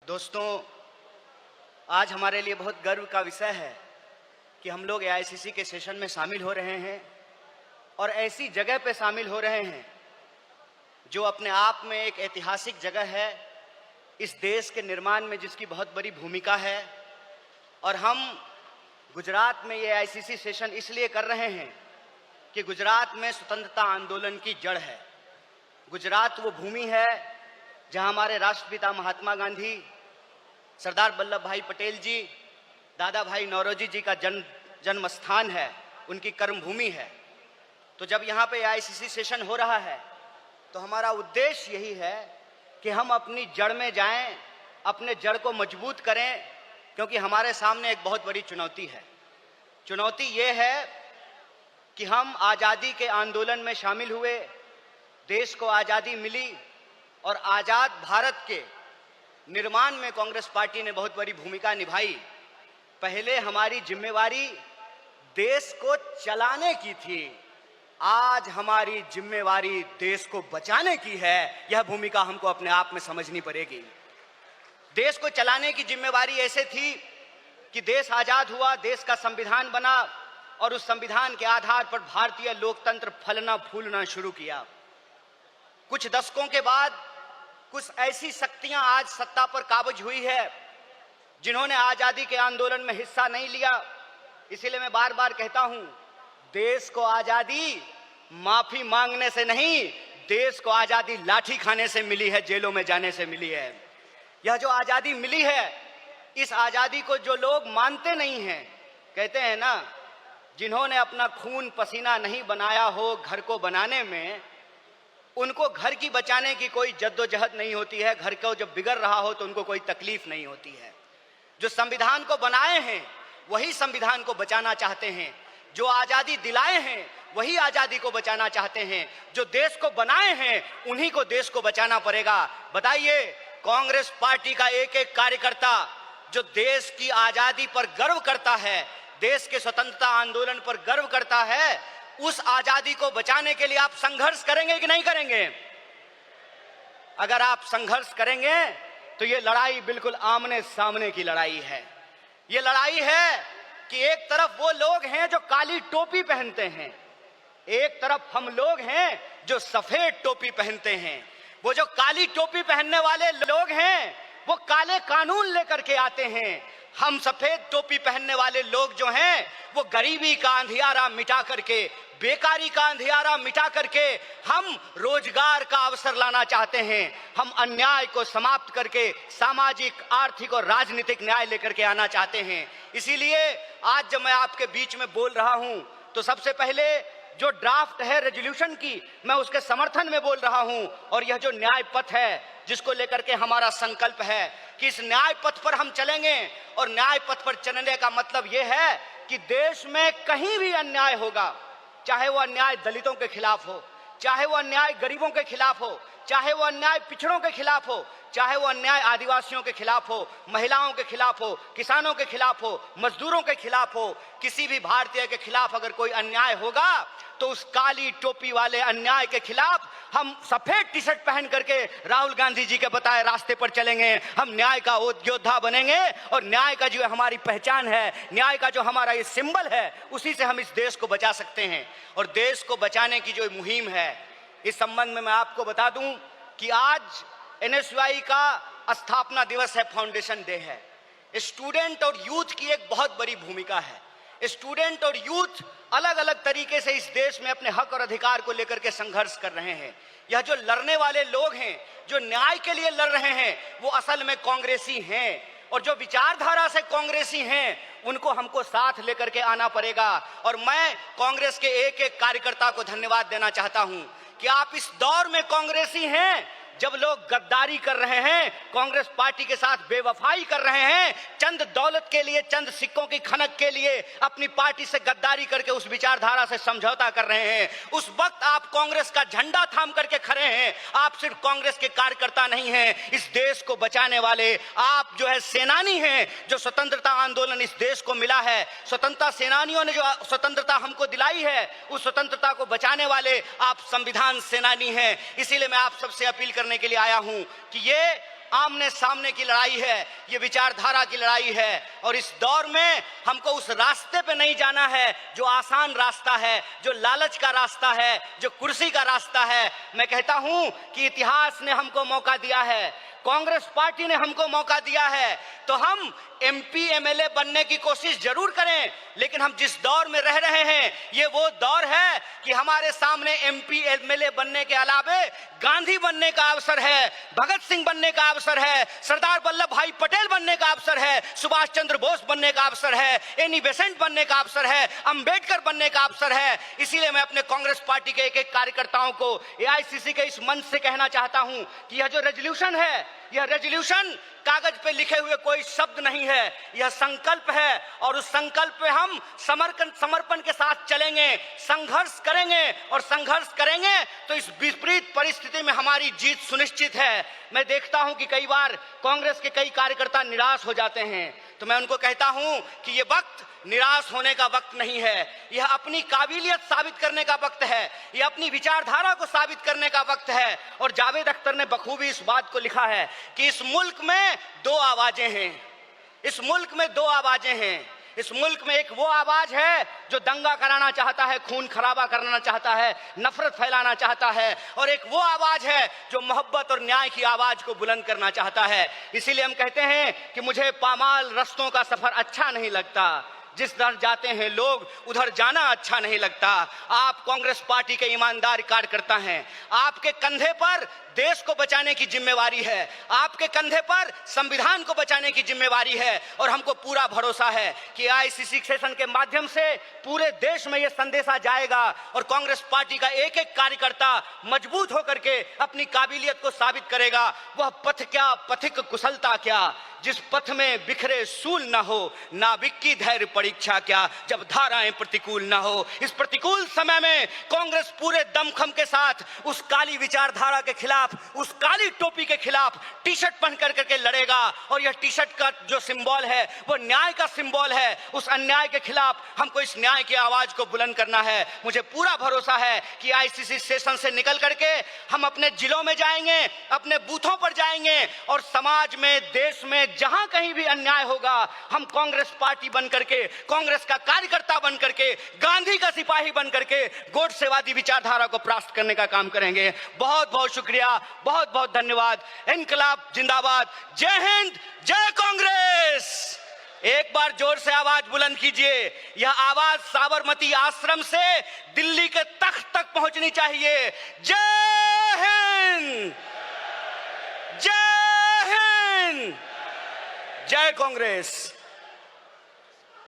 दोस्तों, आज हमारे लिए बहुत गर्व का विषय है कि हम लोग एआईसीसी के सेशन में शामिल हो रहे हैं और ऐसी जगह पे शामिल हो रहे हैं जो अपने आप में एक ऐतिहासिक जगह है, इस देश के निर्माण में जिसकी बहुत बड़ी भूमिका है। और हम गुजरात में ये एआईसीसी सेशन इसलिए कर रहे हैं कि गुजरात में स्वतंत्रता आंदोलन की जड़ है। गुजरात वो भूमि है जहां हमारे राष्ट्रपिता महात्मा गांधी, सरदार वल्लभ भाई पटेल जी, दादा भाई नौरोजी जी का जन्म स्थान है, उनकी कर्मभूमि है। तो जब यहाँ पे एआईसीसी सेशन हो रहा है तो हमारा उद्देश्य यही है कि हम अपनी जड़ में जाएं, अपने जड़ को मजबूत करें, क्योंकि हमारे सामने एक बहुत बड़ी चुनौती है। चुनौती ये है कि हम आज़ादी के आंदोलन में शामिल हुए, देश को आज़ादी मिली और आज़ाद भारत के निर्माण में कांग्रेस पार्टी ने बहुत बड़ी भूमिका निभाई। पहले हमारी जिम्मेवारी देश को चलाने की थी, आज हमारी जिम्मेवारी देश को बचाने की है। यह भूमिका हमको अपने आप में समझनी पड़ेगी। देश को चलाने की जिम्मेवारी ऐसे थी कि देश आजाद हुआ, देश का संविधान बना और उस संविधान के आधार पर भारतीय लोकतंत्र फलना फूलना शुरू किया। कुछ दशकों के बाद कुछ ऐसी शक्तियां आज सत्ता पर काबिज हुई है जिन्होंने आजादी के आंदोलन में हिस्सा नहीं लिया। इसीलिए मैं बार बार कहता हूं, देश को आजादी माफी मांगने से नहीं, देश को आजादी लाठी खाने से मिली है, जेलों में जाने से मिली है। यह जो आजादी मिली है, इस आजादी को जो लोग मानते नहीं हैं, कहते हैं ना, जिन्होंने अपना खून पसीना नहीं बनाया हो घर को बनाने में, उनको घर की बचाने की कोई जद्दोजहद नहीं होती है। घर को जब बिगड़ रहा हो तो उनको कोई तकलीफ नहीं होती है। जो संविधान को बनाए हैं वही संविधान को बचाना चाहते हैं, जो आजादी दिलाए हैं वही आजादी को बचाना चाहते हैं, जो देश को बनाए हैं उन्हीं को देश को बचाना पड़ेगा। बताइए, कांग्रेस पार्टी का एक एक कार्यकर्ता जो देश की आजादी पर गर्व करता है, देश के स्वतंत्रता आंदोलन पर गर्व करता है, उस आजादी को बचाने के लिए आप संघर्ष करेंगे कि नहीं करेंगे? अगर आप संघर्ष करेंगे तो ये लड़ाई बिल्कुल आमने सामने की लड़ाई है। ये लड़ाई है कि एक तरफ वो लोग हैं जो काली टोपी पहनते हैं, एक तरफ हम लोग हैं जो सफेद टोपी पहनते हैं। वो जो काली टोपी पहनने वाले लोग हैं वो काले कानून लेकर के आते हैं। हम सफेद टोपी पहनने वाले लोग जो हैं वो गरीबी का अंधियारा मिटा करके, बेकारी का अंधियारा मिटा करके हम रोजगार का अवसर लाना चाहते हैं। हम अन्याय को समाप्त करके सामाजिक, आर्थिक और राजनीतिक न्याय लेकर के आना चाहते हैं। इसीलिए आज जब मैं आपके बीच में बोल रहा हूं तो सबसे पहले जो ड्राफ्ट है रेजोल्यूशन की, मैं उसके समर्थन में बोल रहा हूं। और यह जो न्याय पथ है जिसको लेकर के हमारा संकल्प है कि इस न्याय पथ पर हम चलेंगे, और न्याय पथ पर चलने का मतलब यह है कि देश में कहीं भी अन्याय होगा, चाहे वो अन्याय दलितों के खिलाफ हो, चाहे वो अन्याय गरीबों के खिलाफ हो, चाहे वो अन्याय पिछड़ों के खिलाफ हो, चाहे वो अन्याय आदिवासियों के खिलाफ हो, महिलाओं के खिलाफ हो, किसानों के खिलाफ हो, मजदूरों के खिलाफ हो, किसी भी भारतीय के खिलाफ अगर कोई अन्याय होगा तो उस काली टोपी वाले अन्याय के खिलाफ हम सफेद टी शर्ट पहन करके राहुल गांधी जी के बताए रास्ते पर चलेंगे। हम न्याय का योद्धा बनेंगे और न्याय का जो हमारी पहचान है, न्याय का जो हमारा ये सिंबल है, उसी से हम इस देश को बचा सकते हैं। और देश को बचाने की जो मुहिम है, इस संबंध में मैं आपको बता दूं कि आज एनएसयूआई का स्थापना दिवस है, फाउंडेशन डे है। स्टूडेंट और यूथ की एक बहुत बड़ी भूमिका है। स्टूडेंट और यूथ अलग अलग तरीके से इस देश में अपने हक और अधिकार को लेकर के संघर्ष कर रहे हैं। यह जो लड़ने वाले लोग हैं, जो न्याय के लिए लड़ रहे हैं, वो असल में कांग्रेसी हैं। और जो विचारधारा से कांग्रेसी हैं उनको हमको साथ लेकर के आना पड़ेगा। और मैं कांग्रेस के एक एक कार्यकर्ता को धन्यवाद देना चाहता हूं कि आप इस दौर में कांग्रेसी हैं जब लोग गद्दारी कर रहे हैं, कांग्रेस पार्टी के साथ बेवफाई कर रहे हैं, चंद दौलत के लिए, चंद सिक्कों की खनक के लिए अपनी पार्टी से गद्दारी करके उस विचारधारा से समझौता कर रहे हैं, उस वक्त आप कांग्रेस का झंडा थाम करके खड़े हैं। आप सिर्फ कांग्रेस के कार्यकर्ता नहीं हैं, इस देश को बचाने वाले आप जो है सेनानी हैं। जो स्वतंत्रता आंदोलन इस देश को मिला है, स्वतंत्रता सेनानियों ने जो स्वतंत्रता हमको दिलाई है, उस स्वतंत्रता को बचाने वाले आप संविधान सेनानी हैं। इसीलिए मैं आप सबसे अपील करने के लिए आया हूं कि ये आमने सामने की लड़ाई है, ये विचारधारा की लड़ाई है। और इस दौर में हमको उस रास्ते पे नहीं जाना है जो आसान रास्ता है, जो लालच का रास्ता है, जो कुर्सी का रास्ता है। मैं कहता हूं कि इतिहास ने हमको मौका दिया है, कांग्रेस पार्टी ने हमको मौका दिया है, तो हम एमपी एमएलए बनने की कोशिश जरूर करें। लेकिन हम जिस दौर में रह रहे हैं, ये वो दौर है कि हमारे सामने एमपी एमएलए बनने के अलावे गांधी बनने का अवसर है, भगत सिंह बनने का अवसर है, सरदार वल्लभ भाई पटेल बनने का अवसर है, सुभाष चंद्र बोस बनने का अवसर है, एनी बेसेंट बनने का अवसर है, अंबेडकर बनने का अवसर है। इसीलिए मैं अपने कांग्रेस पार्टी के एक एक कार्यकर्ताओं को एआईसीसी के इस मंच से कहना चाहता हूं कि यह जो रेजोल्यूशन है, यह रेजोल्यूशन कागज पे लिखे हुए कोई शब्द नहीं है, यह संकल्प है। और उस संकल्प पे हम समर्पण के साथ चलेंगे, संघर्ष करेंगे। और संघर्ष करेंगे तो इस विपरीत परिस्थिति में हमारी जीत सुनिश्चित है। मैं देखता हूं कि कई बार कांग्रेस के कई कार्यकर्ता निराश हो जाते हैं, तो मैं उनको कहता हूं कि ये वक्त निराश होने का वक्त नहीं है, यह अपनी काबिलियत साबित करने का वक्त है, यह अपनी विचारधारा को साबित करने का वक्त है। और जावेद अख्तर ने बखूबी इस बात को लिखा है कि इस मुल्क में दो आवाजें हैं, इस मुल्क में दो आवाजें हैं। इस मुल्क में एक वो आवाज है जो दंगा कराना चाहता है, खून खराबा करना चाहता है, नफरत फैलाना चाहता है, और एक वो आवाज है जो मोहब्बत और न्याय की आवाज को बुलंद करना चाहता है। इसीलिए हम कहते हैं कि मुझे पामाल रस्तों का सफर अच्छा नहीं लगता, जिस दर जाते हैं लोग उधर जाना अच्छा नहीं लगता। आप कांग्रेस पार्टी के ईमानदार कार्यकर्ता हैं, आपके कंधे पर देश को बचाने की जिम्मेवारी है, आपके कंधे पर संविधान को बचाने की जिम्मेवारी है। और हमको पूरा भरोसा है कि आईसीसी सेशन के माध्यम से पूरे देश में यह संदेशा जाएगा और कांग्रेस पार्टी का एक एक कार्यकर्ता मजबूत होकर के अपनी काबिलियत को साबित करेगा। वह पथ क्या, पथिक कुशलता क्या, जिस पथ में बिखरे सूल ना हो, नाविक की धैर्य परीक्षा क्या, जब धाराएं प्रतिकूल ना हो। इस प्रतिकूल समय में कांग्रेस पूरे दमखम के साथ उस काली विचारधारा के खिलाफ, उस काली टोपी के खिलाफ टी शर्ट पहन करके लड़ेगा। और यह टी शर्ट का जो सिंबल है वो न्याय का सिंबल है। उस अन्याय के खिलाफ हमको इस न्याय की आवाज को बुलंद करना है। मुझे पूरा भरोसा है कि आईसीसी सेशन से निकल करके हम अपने जिलों में जाएंगे, अपने बूथों पर जाएंगे, और समाज में, देश में जहां कहीं भी अन्याय होगा, हम कांग्रेस पार्टी बन करके, कांग्रेस का कार्यकर्ता बन करके, गांधी का सिपाही बन करके गोडसेवादी विचारधारा को परास्त करने का काम करेंगे। बहुत बहुत शुक्रिया, बहुत बहुत धन्यवाद। इनकलाब जिंदाबाद, जय हिंद, जय कांग्रेस। एक बार जोर से आवाज बुलंद कीजिए। यह आवाज साबरमती आश्रम से दिल्ली के तख्त तक पहुंचनी चाहिए। जय हिंद, जय हिंद, जय कांग्रेस।